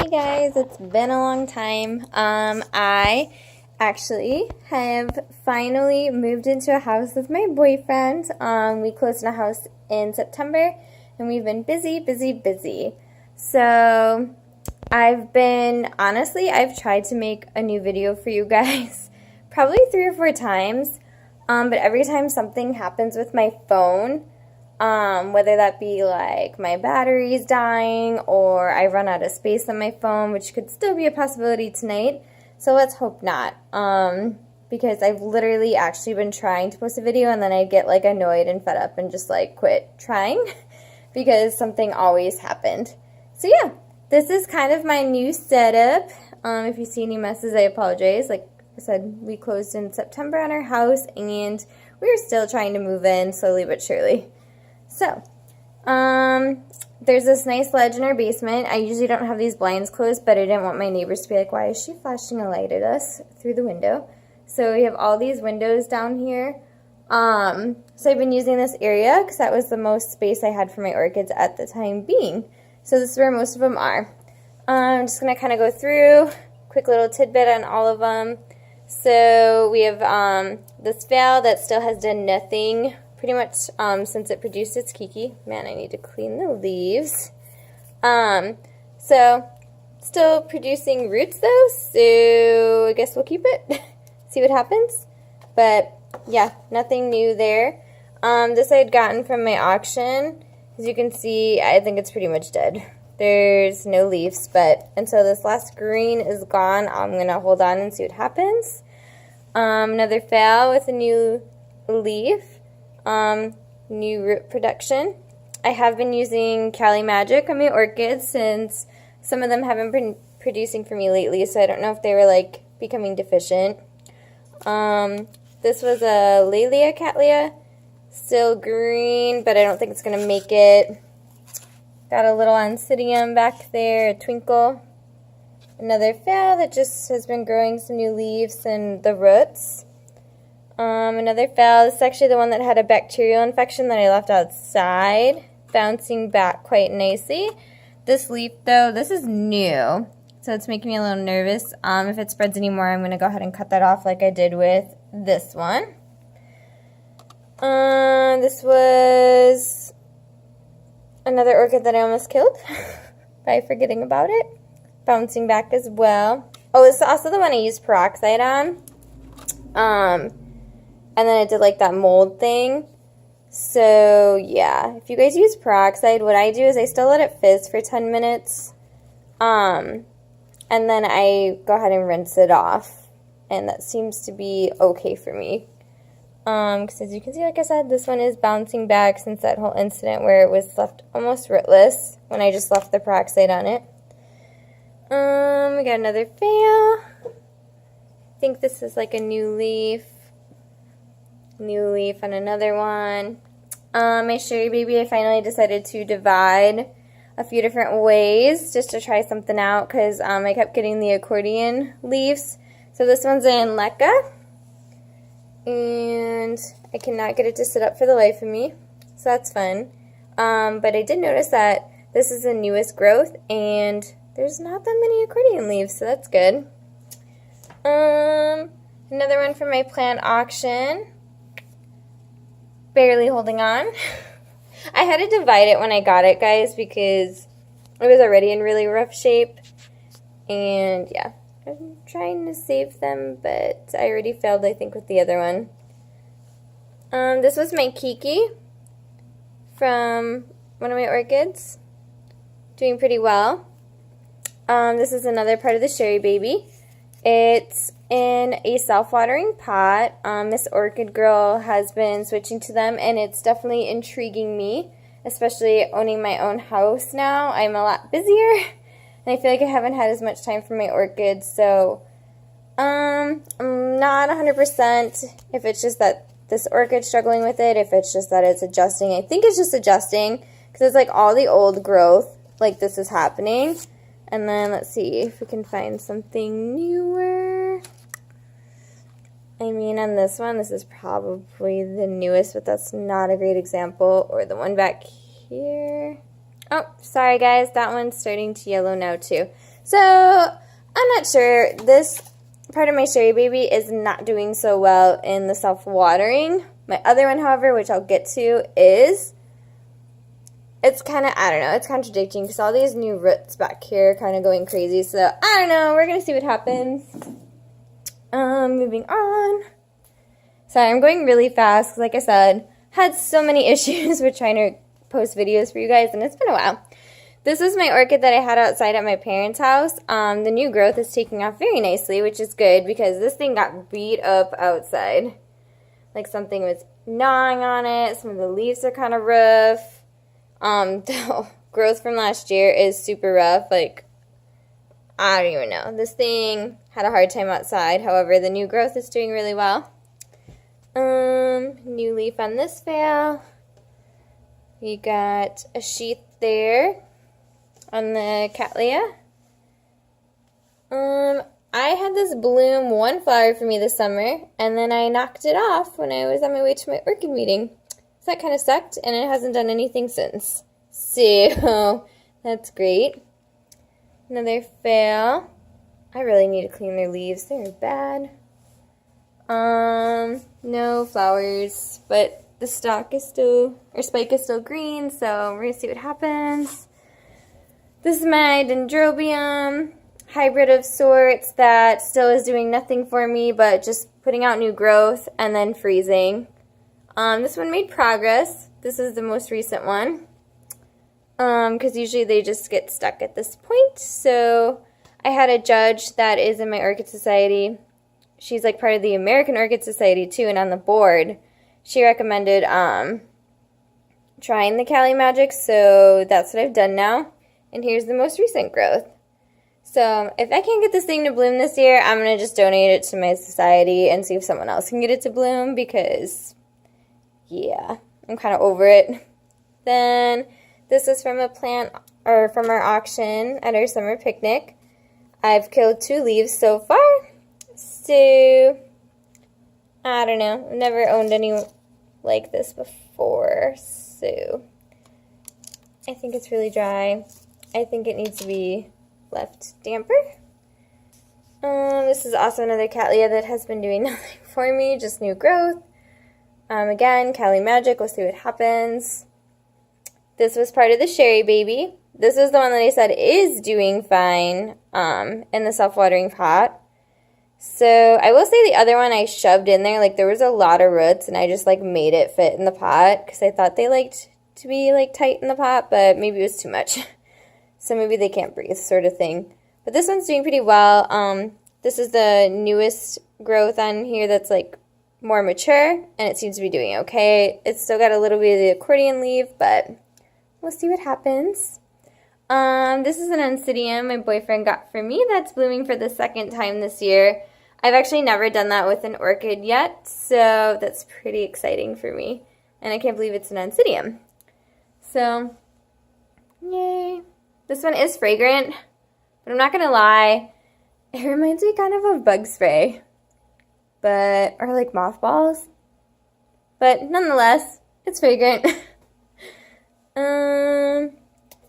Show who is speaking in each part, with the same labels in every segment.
Speaker 1: Hey guys, it's been a long time. I actually have finally moved into a house with my boyfriend. We closed on a house in September and we've been busy. So I've tried to make a new video for you guys probably 3 or 4 times, but every time something happens with my phone, whether that be like my battery's dying or I run out of space on my phone, which could still be a possibility tonight. So let's hope not. Because I've literally actually been trying to post a video and then I get like annoyed and fed up and just like quit trying because something always happened. So yeah, this is kind of my new setup. If you see any messes, I apologize. Like I said, we closed in September on our house and we're still trying to move in slowly but surely. So, there's this nice ledge in our basement. I usually don't have these blinds closed, but I didn't want my neighbors to be like, why is she flashing a light at us through the window? So we have all these windows down here. So I've been using this area because that was the most space I had for my orchids at the time being. So this is where most of them are. I'm just going to kind of go through, quick little tidbit on all of them. So we have this veil that still has done nothing pretty much since it produced its kiki. Man, I need to clean the leaves. So still producing roots though, so I guess we'll keep it. See what happens. But yeah, nothing new there. This I had gotten from my auction. As you can see, I think it's pretty much dead. There's no leaves, but until this last green is gone, I'm gonna hold on and see what happens. Another fail with a new leaf. New root production. I have been using Cali Magic on my orchids since some of them haven't been producing for me lately, so I don't know if they were like becoming deficient. This was a Laelia Cattleya, still green, but I don't think it's gonna make it. Got a little Oncidium back there, a twinkle. Another phal that just has been growing some new leaves and the roots. Another phal. This is actually the one that had a bacterial infection that I left outside, bouncing back quite nicely. This leaf, though, this is new, so it's making me a little nervous. If it spreads anymore, I'm going to go ahead and cut that off like I did with this one. This was another orchid that I almost killed by forgetting about it. Bouncing back as well. Oh, this is also the one I used peroxide on. And then it did like that mold thing. So yeah, if you guys use peroxide, what I do is I still let it fizz for 10 minutes. And then I go ahead and rinse it off. And that seems to be okay for me. Because as you can see, like I said, this one is bouncing back since that whole incident where it was left almost rootless when I just left the peroxide on it. We got another phal. I think this is like a new leaf. New leaf on another one. My Sherry Baby, I finally decided to divide a few different ways just to try something out because I kept getting the accordion leaves. So this one's in Leca, and I cannot get it to sit up for the life of me, so that's fun. But I did notice that this is the newest growth, and there's not that many accordion leaves, so that's good. Another one from my plant auction. Barely holding on. I had to divide it when I got it, guys, because it was already in really rough shape. And yeah, I'm trying to save them, but I already failed, I think, with the other one. This was my Kiki from one of my orchids. Doing pretty well. This is another part of the Sherry Baby. It's in a self-watering pot. This orchid girl has been switching to them, and it's definitely intriguing me, especially owning my own house now. I'm a lot busier, and I feel like I haven't had as much time for my orchids, so I'm not 100% if it's just that this orchid's struggling with it, if it's just that it's adjusting. I think it's just adjusting, because it's like all the old growth, like this is happening. And then let's see if we can find something newer. I mean, on this one, this is probably the newest, but that's not a great example. Or the one back here. Oh, sorry guys, that one's starting to yellow now too. So, I'm not sure. This part of my Sherry Baby is not doing so well in the self-watering. My other one, however, which I'll get to, is... It's kind of, I don't know, it's contradicting because all these new roots back here are kind of going crazy. So, I don't know. We're going to see what happens. Moving on. Sorry, I'm going really fast. Like I said, had so many issues with trying to post videos for you guys, and it's been a while. This is my orchid that I had outside at my parents' house. The new growth is taking off very nicely, which is good because this thing got beat up outside. Like something was gnawing on it. Some of the leaves are kind of rough. The growth from last year is super rough. Like, I don't even know. This thing had a hard time outside. However, the new growth is doing really well. New leaf on this veil. We got a sheath there on the Cattleya. I had this bloom one flower for me this summer, and then I knocked it off when I was on my way to my orchid meeting. So that kind of sucked, and it hasn't done anything since. So, that's great. Another fail. I really need to clean their leaves. They're bad. No flowers, but the stalk is still, or spike is still green, so we're going to see what happens. This is my dendrobium, hybrid of sorts that still is doing nothing for me, but just putting out new growth and then freezing. This one made progress. This is the most recent one. Because usually they just get stuck at this point. So I had a judge that is in my Orchid Society. She's like part of the American Orchid Society too, and on the board. She recommended trying the Cali Magic, so that's what I've done now. And here's the most recent growth. So if I can't get this thing to bloom this year, I'm going to just donate it to my society and see if someone else can get it to bloom because... yeah, I'm kind of over it. Then this is from a plant, or from our auction at our summer picnic. I've killed 2 leaves so far. So, I don't know. I've never owned any like this before. So, I think it's really dry. I think it needs to be left damper. This is also another Cattleya that has been doing nothing for me, just new growth. Again, Cali Magic, we'll see what happens. This was part of the Sherry Baby. This is the one that I said is doing fine in the self-watering pot. So I will say the other one I shoved in there, like there was a lot of roots and I just like made it fit in the pot because I thought they liked to be like tight in the pot, but maybe it was too much. So maybe they can't breathe sort of thing. But this one's doing pretty well. This is the newest growth on here that's like more mature, and it seems to be doing okay. It's still got a little bit of the accordion leaf, but we'll see what happens. This is an Oncidium my boyfriend got for me that's blooming for the 2nd time this year. I've actually never done that with an orchid yet, so that's pretty exciting for me. And I can't believe it's an Oncidium. So, yay. This one is fragrant, but I'm not going to lie, it reminds me kind of bug spray. But, or like mothballs. But nonetheless, it's fragrant.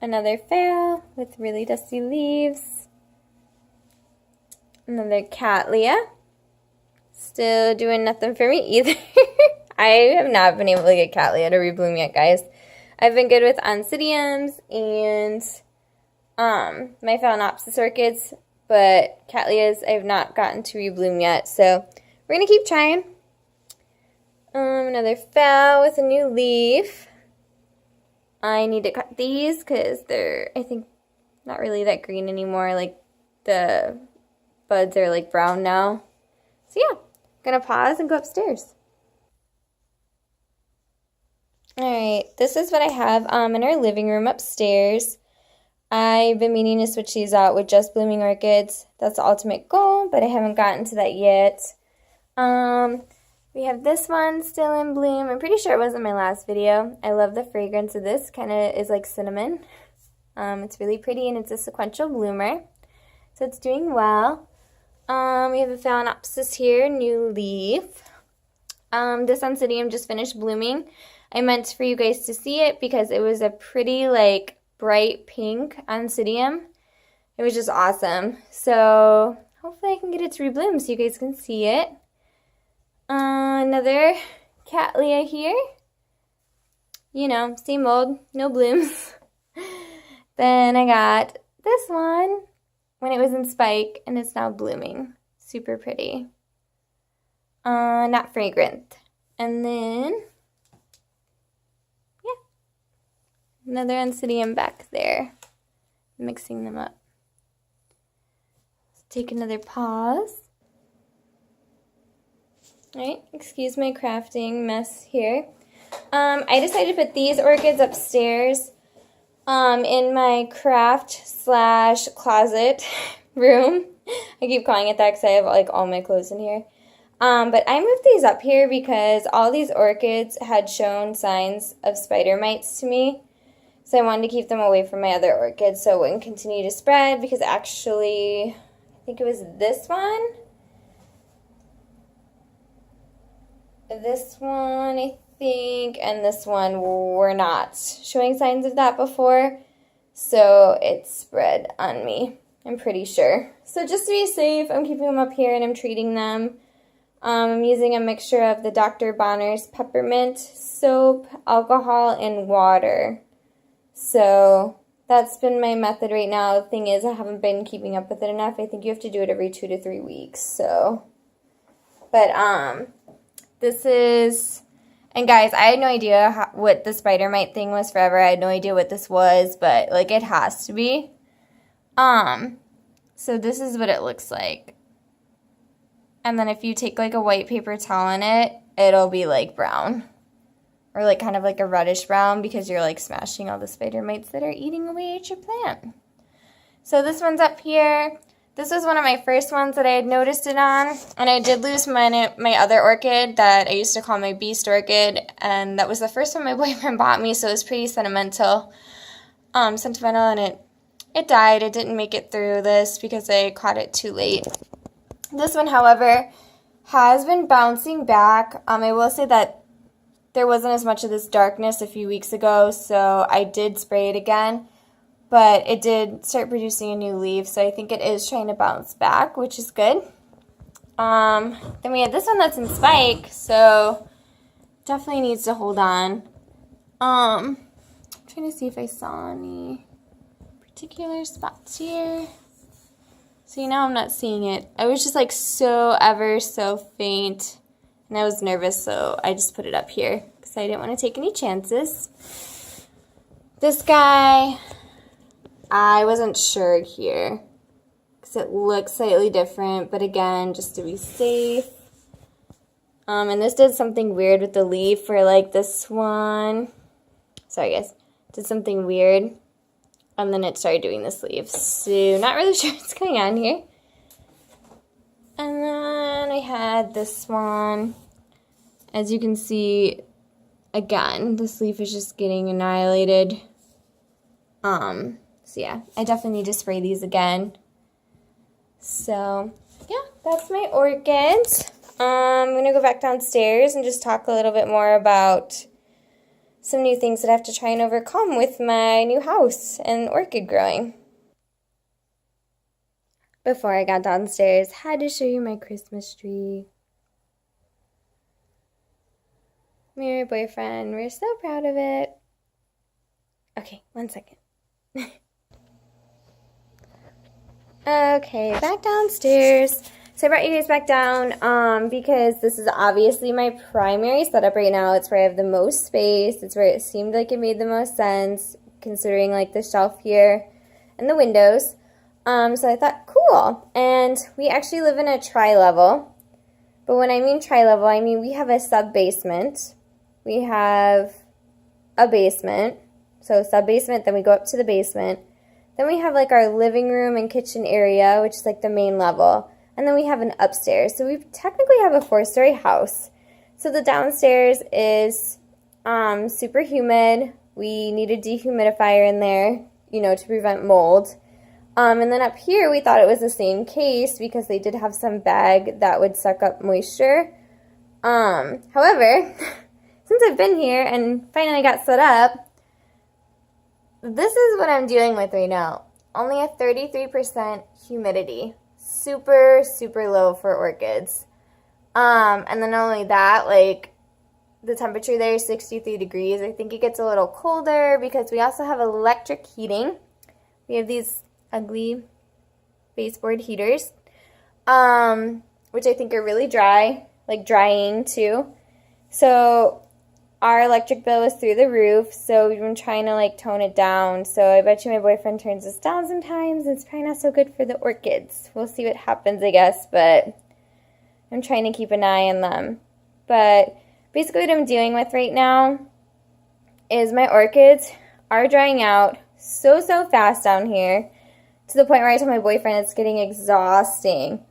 Speaker 1: Another fail with really dusty leaves. Another Cattleya. Still doing nothing for me either. I have not been able to get Cattleya to rebloom yet, guys. I've been good with Oncidiums and my Phalaenopsis orchids, but Cattleyas I have not gotten to rebloom yet, so we're going to keep trying. Another fail with a new leaf. I need to cut these because they're, I think, not really that green anymore. Like, the buds are, like, brown now. So, yeah. I'm going to pause and go upstairs. Alright, this is what I have in our living room upstairs. I've been meaning to switch these out with just blooming orchids. That's the ultimate goal, but I haven't gotten to that yet. We have this one still in bloom. I'm pretty sure it wasn't my last video. I love the fragrance of this. Kind of is like cinnamon. It's really pretty and it's a sequential bloomer. So it's doing well. We have a Phalaenopsis here, new leaf. This Oncidium just finished blooming. I meant for you guys to see it because it was a pretty like bright pink Oncidium. it was just awesome. So hopefully I can get it to rebloom so you guys can see it. Another cattleya here. You know, same old, no blooms. Then I got this one when it was in spike, and it's now blooming. Super pretty. Not fragrant. And then, yeah, another Oncidium back there. Mixing them up. Let's take another pause. Alright, excuse my crafting mess here. I decided to put these orchids upstairs in my craft/closet room. I keep calling it that because I have like all my clothes in here. But I moved these up here because all these orchids had shown signs of spider mites to me. So I wanted to keep them away from my other orchids so it wouldn't continue to spread, because actually, I think it was this one. This one, I think, and this one were not showing signs of that before. So it spread on me, I'm pretty sure. So just to be safe, I'm keeping them up here and I'm treating them. I'm using a mixture of the Dr. Bonner's peppermint soap, alcohol, and water. So that's been my method right now. The thing is, I haven't been keeping up with it enough. I think you have to do it every 2 to 3 weeks. So, but this is, and guys, I had no idea what the spider mite thing was forever. I had no idea what this was, but like it has to be. So this is what it looks like. And then if you take like a white paper towel on it, it'll be like brown. Or like kind of like a reddish brown, because you're like smashing all the spider mites that are eating away at your plant. So this one's up here. This was one of my first ones that I had noticed it on. And I did lose my other orchid that I used to call my beast orchid. And that was the first one my boyfriend bought me, so it was pretty sentimental. And it died. It didn't make it through this because I caught it too late. This one, however, has been bouncing back. I will say that there wasn't as much of this darkness a few weeks ago, so I did spray it again. But it did start producing a new leaf, so I think it is trying to bounce back, which is good. Then we have this one that's in spike, so definitely needs to hold on. I'm trying to see if I saw any particular spots here. See, now I'm not seeing it. I was just like so faint, and I was nervous, so I just put it up here because I didn't want to take any chances. This guy, I wasn't sure here because it looks slightly different, but again, just to be safe. And this did something weird with the leaf for like this one. Sorry guys, did something weird. And then it started doing this leaf. So not really sure what's going on here. And then I had this one. As you can see, again, this leaf is just getting annihilated. So yeah, I definitely need to spray these again. So yeah, that's my orchids. I'm going to go back downstairs and just talk a little bit more about some new things that I have to try and overcome with my new house and orchid growing. Before I got downstairs, had to show you my Christmas tree. Me and my boyfriend, we're so proud of it. Okay, 1 second. Okay, back downstairs. So I brought you guys back down because this is obviously my primary setup right now. It's where I have the most space. It's where it seemed like it made the most sense, considering like the shelf here and the windows. So I thought, cool. And we actually live in a tri-level. But when I mean tri-level, I mean we have a sub-basement. We have a basement. So sub-basement, then we go up to the basement. Then we have like our living room and kitchen area, which is like the main level. And then we have an upstairs. So we technically have a 4-story house. So the downstairs is super humid. We need a dehumidifier in there, you know, to prevent mold. And then up here, we thought it was the same case because they did have some bag that would suck up moisture. However, since I've been here and finally got set up, this is what I'm dealing with right now. only a 33% humidity. Super, super low for orchids. And then not only that, like, the temperature there is 63 degrees. I think it gets a little colder because we also have electric heating. We have these ugly baseboard heaters, which I think are really dry, like drying too. So our electric bill is through the roof, so we've been trying to like tone it down. So I bet you my boyfriend turns this down sometimes. It's probably not so good for the orchids. We'll see what happens, I guess, but I'm trying to keep an eye on them. But basically what I'm dealing with right now is my orchids are drying out so fast down here, to the point where I told my boyfriend it's getting exhausting.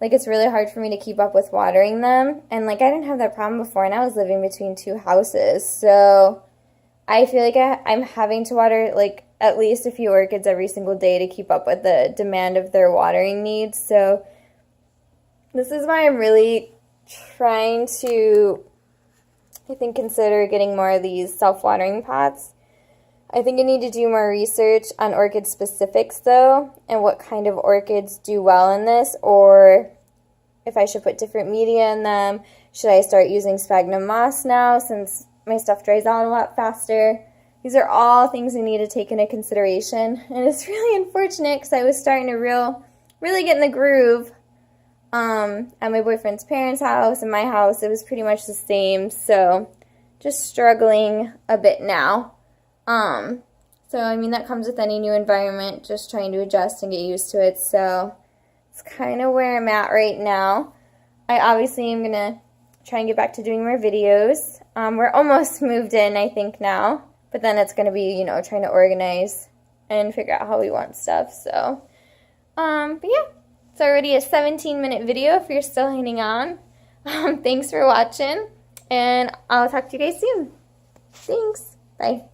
Speaker 1: Like, it's really hard for me to keep up with watering them. And, like, I didn't have that problem before, and I was living between 2 houses. So I feel like I'm having to water, like, at least a few orchids every single day to keep up with the demand of their watering needs. So this is why I'm really trying to, I think, consider getting more of these self-watering pots. I think I need to do more research on orchid specifics, though, and what kind of orchids do well in this, or if I should put different media in them. Should I start using sphagnum moss now, since my stuff dries out a lot faster? These are all things I need to take into consideration, and it's really unfortunate because I was starting to really get in the groove. At my boyfriend's parents' house and my house, it was pretty much the same, so just struggling a bit now. So I mean, that comes with any new environment, just trying to adjust and get used to it. So it's kind of where I'm at right now. I obviously am gonna try and get back to doing more videos. We're almost moved in, I think, now, but then it's gonna be, you know, trying to organize and figure out how we want stuff. So but yeah, it's already a 17-minute video if you're still hanging on. Thanks for watching, and I'll talk to you guys soon. Thanks. Bye.